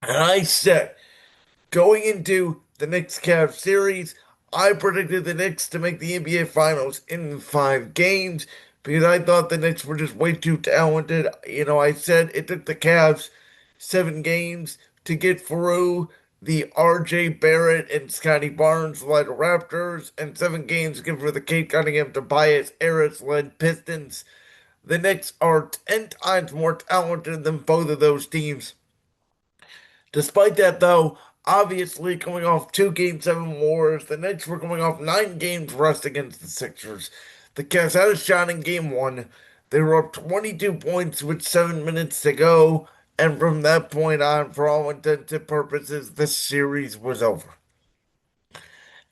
And I said, going into the Knicks Cavs series, I predicted the Knicks to make the NBA Finals in 5 games because I thought the Knicks were just way too talented. I said it took the Cavs 7 games to get through the RJ Barrett and Scotty Barnes led Raptors, and 7 games to get through the Kate Cunningham Tobias Harris led Pistons. The Knicks are 10 times more talented than both of those teams. Despite that, though, obviously coming off 2 Game 7 wars, the Knicks were coming off 9 games rest against the Sixers. The Cavs had a shot in Game 1. They were up 22 points with 7 minutes to go, and from that point on, for all intents and purposes, the series was over.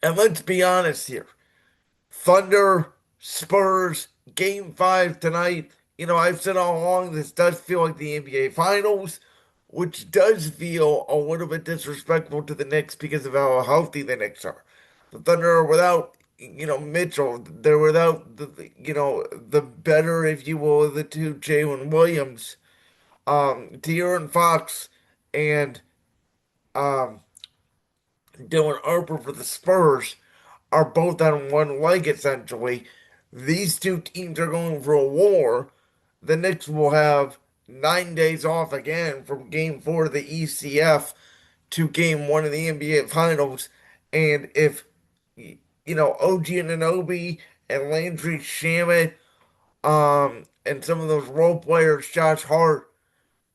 And let's be honest here. Thunder, Spurs, Game 5 tonight. I've said all along this does feel like the NBA Finals, which does feel a little bit disrespectful to the Knicks because of how healthy the Knicks are. The Thunder are without, Mitchell. They're without the better, if you will, of the two Jalen Williams, De'Aaron Fox, and um, Dylan Harper for the Spurs are both on one leg essentially. These two teams are going for a war. The Knicks will have 9 days off again from Game 4 of the ECF to Game 1 of the NBA Finals. And if, OG Anunoby and Landry Shamet, and some of those role players, Josh Hart,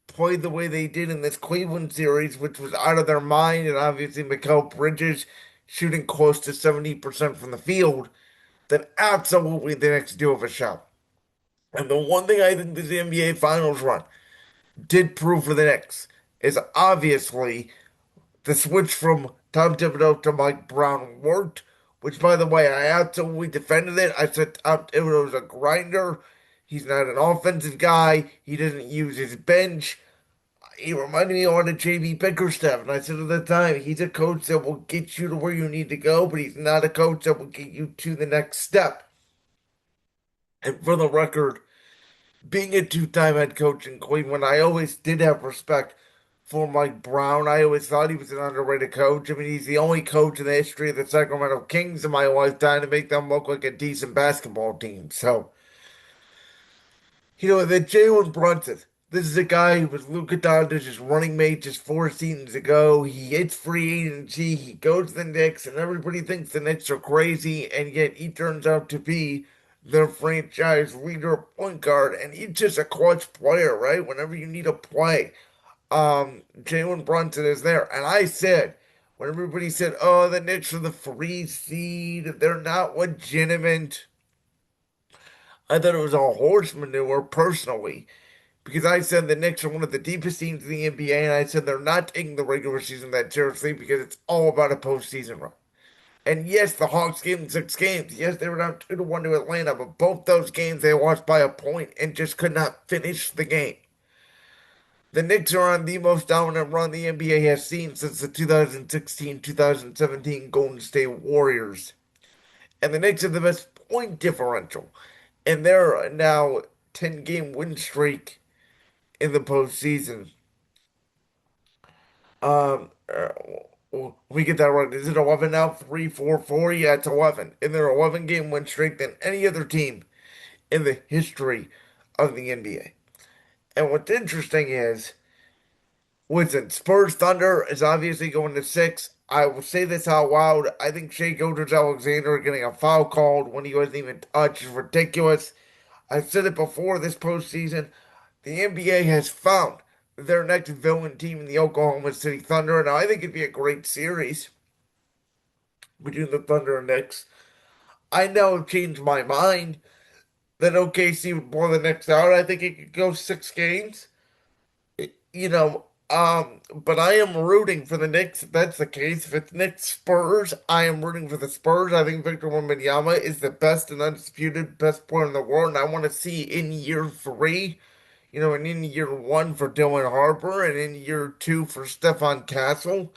played the way they did in this Cleveland series, which was out of their mind, and obviously Mikal Bridges shooting close to 70% from the field, then absolutely the Knicks do have a shot. And the one thing I think this NBA Finals run did prove for the Knicks is obviously the switch from Tom Thibodeau to Mike Brown worked, which, by the way, I absolutely defended it. I said Tom Thibodeau is a grinder. He's not an offensive guy. He doesn't use his bench. He reminded me a lot of JB Bickerstaff, and I said at the time, he's a coach that will get you to where you need to go, but he's not a coach that will get you to the next step. And for the record, being a two-time head coach in Cleveland, I always did have respect for Mike Brown. I always thought he was an underrated coach. I mean, he's the only coach in the history of the Sacramento Kings in my lifetime to make them look like a decent basketball team. So, the Jalen Brunson. This is a guy who was Luka Doncic's running mate just 4 seasons ago. He hits free agency. He goes to the Knicks, and everybody thinks the Knicks are crazy, and yet he turns out to be their franchise leader point guard, and he's just a clutch player, right? Whenever you need a play, Jalen Brunson is there. And I said, when everybody said, "Oh, the Knicks are the free seed, they're not legitimate," I thought it was all horse manure personally because I said the Knicks are one of the deepest teams in the NBA, and I said they're not taking the regular season that seriously because it's all about a postseason run. And yes, the Hawks gave them 6 games. Yes, they were down 2-1 to Atlanta, but both those games they lost by a point and just could not finish the game. The Knicks are on the most dominant run the NBA has seen since the 2016-2017 Golden State Warriors. And the Knicks have the best point differential. And they're now 10-game win streak in the postseason. Let me get that right. Is it 11 now? 3-4-4? Yeah, it's 11. And they're 11-game win streak than any other team in the history of the NBA. And what's interesting is, listen, Spurs-Thunder is obviously going to 6. I will say this out loud. I think Shai Gilgeous-Alexander getting a foul called when he wasn't even touched is ridiculous. I've said it before this postseason. The NBA has found their next villain team in the Oklahoma City Thunder. Now, I think it'd be a great series between the Thunder and Knicks. I now have changed my mind that OKC would blow the Knicks out. I think it could go 6 games. But I am rooting for the Knicks if that's the case. If it's Knicks Spurs, I am rooting for the Spurs. I think Victor Wembanyama is the best and undisputed best player in the world, and I want to see in year 3, and in year 1 for Dylan Harper, and in year 2 for Stephon Castle.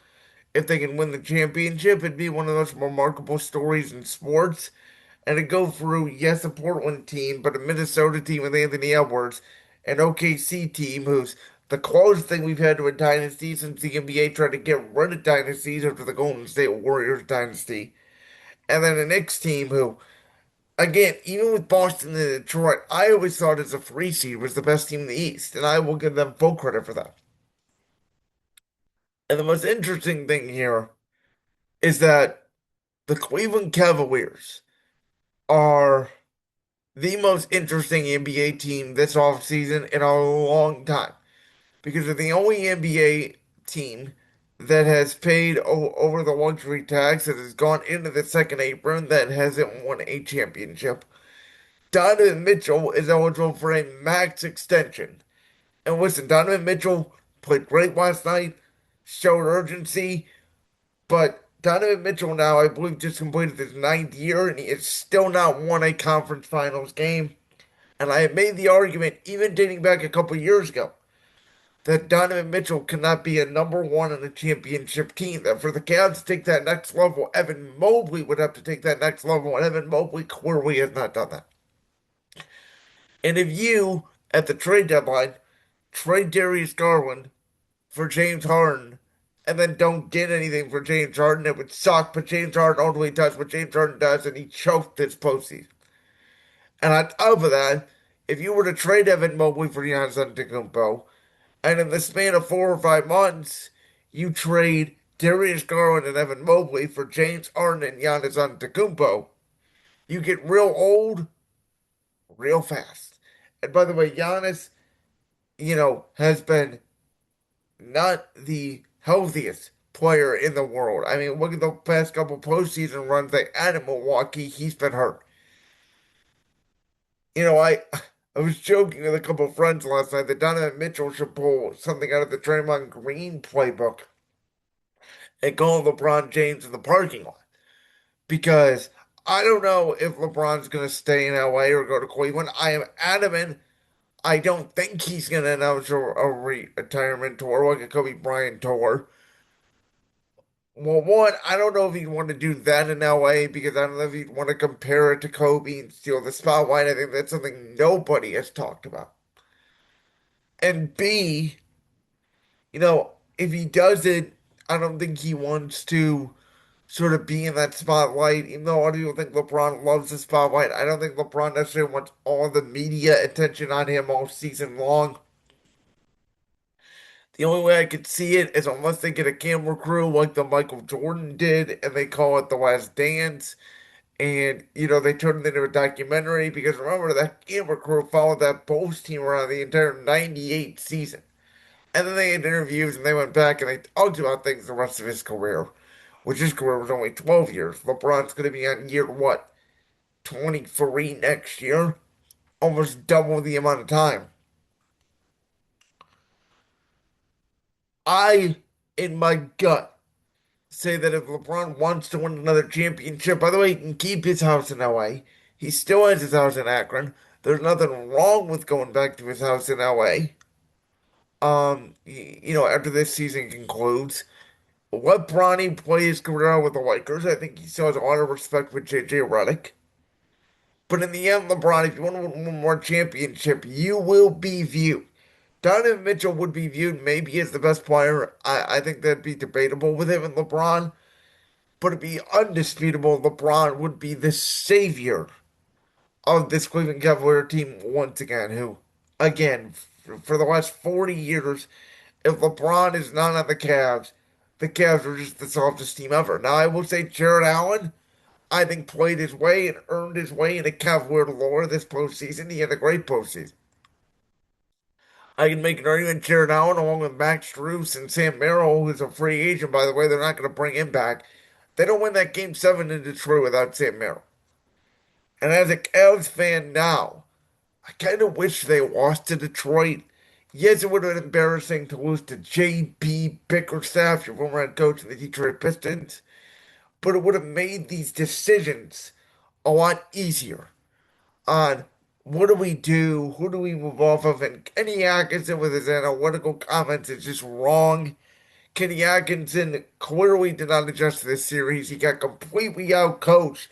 If they can win the championship, it'd be one of those remarkable stories in sports. And to go through, yes, a Portland team, but a Minnesota team with Anthony Edwards, an OKC team who's the closest thing we've had to a dynasty since the NBA tried to get rid of dynasties after the Golden State Warriors dynasty. And then the Knicks team, who, again, even with Boston and Detroit, I always thought as a free seed was the best team in the East, and I will give them full credit for that. And the most interesting thing here is that the Cleveland Cavaliers are the most interesting NBA team this offseason in a long time because they're the only NBA team that has paid over the luxury tax that has gone into the second apron that hasn't won a championship. Donovan Mitchell is eligible for a max extension. And listen, Donovan Mitchell played great last night, showed urgency, but Donovan Mitchell now, I believe, just completed his ninth year, and he has still not won a conference finals game. And I have made the argument, even dating back a couple years ago, that Donovan Mitchell cannot be a number one on a championship team. That for the Cavs to take that next level, Evan Mobley would have to take that next level, and Evan Mobley clearly has not done that. And if you, at the trade deadline, trade Darius Garland for James Harden and then don't get anything for James Harden, it would suck. But James Harden only does what James Harden does, and he choked this postseason. And on top of that, if you were to trade Evan Mobley for Giannis Antetokounmpo, and in the span of 4 or 5 months, you trade Darius Garland and Evan Mobley for James Harden and Giannis Antetokounmpo, you get real old real fast. And by the way, Giannis, has been not the healthiest player in the world. I mean, look at the past couple postseason runs they had in Milwaukee. He's been hurt. I was joking with a couple of friends last night that Donovan Mitchell should pull something out of the Draymond Green playbook and call LeBron James in the parking lot. Because I don't know if LeBron's going to stay in LA or go to Cleveland. I am adamant I don't think he's going to announce a retirement tour like a Kobe Bryant tour. Well, one, I don't know if he'd want to do that in LA because I don't know if he'd want to compare it to Kobe and steal the spotlight. I think that's something nobody has talked about. And B, if he does it, I don't think he wants to sort of be in that spotlight. Even though a lot of people think LeBron loves the spotlight, I don't think LeBron necessarily wants all the media attention on him all season long. The only way I could see it is unless they get a camera crew like the Michael Jordan did and they call it The Last Dance. And, they turned it into a documentary because remember, that camera crew followed that Bulls team around the entire 98 season. And then they had interviews and they went back and they talked about things the rest of his career, which his career was only 12 years. LeBron's going to be on year, what, 23 next year? Almost double the amount of time. I, in my gut, say that if LeBron wants to win another championship, by the way, he can keep his house in LA. He still has his house in Akron. There's nothing wrong with going back to his house in LA. After this season concludes, let Bronny play his career out with the Lakers. I think he still has a lot of respect for JJ Redick. But in the end, LeBron, if you want to win one more championship, you will be viewed. Donovan Mitchell would be viewed maybe as the best player. I think that'd be debatable with him and LeBron. But it'd be undisputable LeBron would be the savior of this Cleveland Cavalier team once again, who, again, for the last 40 years, if LeBron is not on the Cavs are just the softest team ever. Now, I will say Jared Allen, I think, played his way and earned his way into Cavalier lore this postseason. He had a great postseason. I can make an argument Jared Allen along with Max Strus and Sam Merrill, who's a free agent, by the way. They're not going to bring him back. They don't win that game 7 in Detroit without Sam Merrill. And as a Cavs fan now, I kind of wish they lost to Detroit. Yes, it would have been embarrassing to lose to J.B. Bickerstaff, your former head coach of the Detroit Pistons, but it would have made these decisions a lot easier on what do we do, who do we move off of, and Kenny Atkinson with his analytical comments is just wrong. Kenny Atkinson clearly did not adjust to this series. He got completely outcoached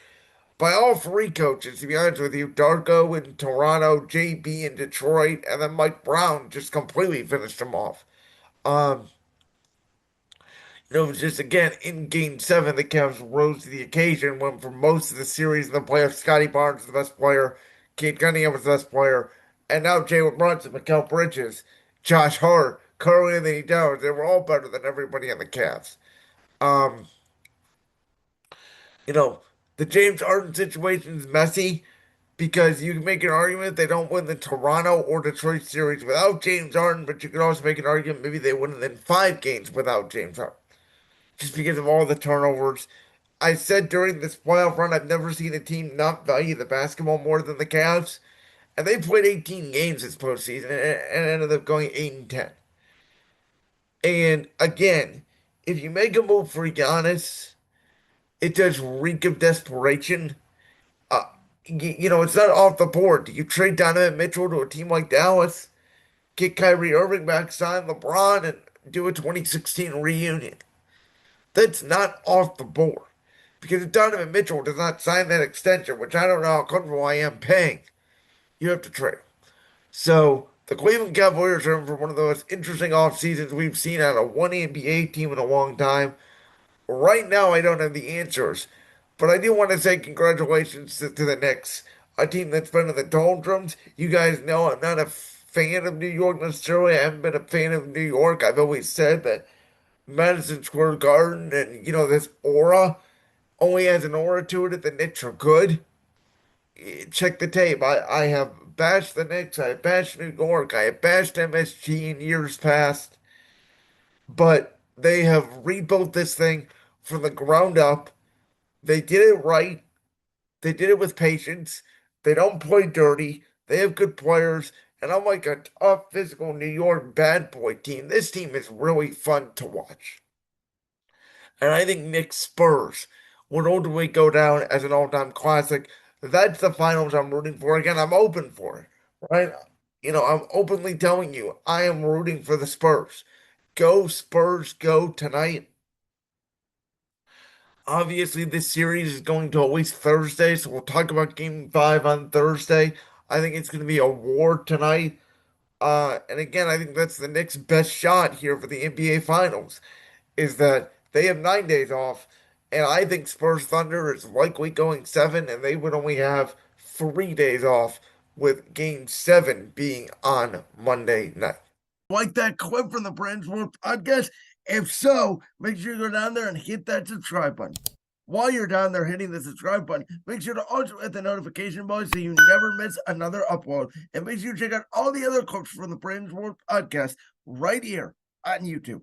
by all three coaches, to be honest with you. Darko in Toronto, JB in Detroit, and then Mike Brown just completely finished them off. Um, it was just again in Game Seven, the Cavs rose to the occasion. When for most of the series in the playoffs, Scotty Barnes was the best player, Kate Cunningham was the best player, and now Jalen Brunson, Mikal Bridges, Josh Hart, Carl Anthony Towns, they were all better than everybody on the Cavs. Um, you know, the James Harden situation is messy because you can make an argument they don't win the Toronto or Detroit series without James Harden, but you could also make an argument maybe they win it in 5 games without James Harden just because of all the turnovers. I said during this playoff run, I've never seen a team not value the basketball more than the Cavs, and they played 18 games this postseason and ended up going 8-10. And again, if you make a move for Giannis, it does reek of desperation. Uh, it's not off the board. Do you trade Donovan Mitchell to a team like Dallas, get Kyrie Irving back, sign LeBron, and do a 2016 reunion? That's not off the board. Because if Donovan Mitchell does not sign that extension, which I don't know how comfortable I am paying, you have to trade him. So the Cleveland Cavaliers are in for one of the most interesting off seasons we've seen out of one NBA team in a long time. Right now, I don't have the answers, but I do want to say congratulations to the Knicks, a team that's been in the doldrums. You guys know I'm not a fan of New York necessarily. I haven't been a fan of New York. I've always said that Madison Square Garden and, this aura only has an aura to it if the Knicks are good. Check the tape. I have bashed the Knicks. I have bashed New York. I have bashed MSG in years past. But they have rebuilt this thing from the ground up. They did it right. They did it with patience. They don't play dirty. They have good players. And unlike a tough, physical New York bad boy team, this team is really fun to watch. And I think Knicks Spurs would ultimately go down as an all-time classic. That's the finals I'm rooting for. Again, I'm open for it, right? I'm openly telling you, I am rooting for the Spurs. Go Spurs, go tonight. Obviously, this series is going to at least Thursday, so we'll talk about Game 5 on Thursday. I think it's going to be a war tonight. And again, I think that's the Knicks' best shot here for the NBA Finals, is that they have 9 days off, and I think Spurs-Thunder is likely going 7, and they would only have 3 days off, with Game 7 being on Monday night. Like that clip from the Brands World podcast? If so, make sure you go down there and hit that subscribe button. While you're down there hitting the subscribe button, make sure to also hit the notification bell so you never miss another upload. And make sure you check out all the other clips from the Brands World podcast right here on YouTube.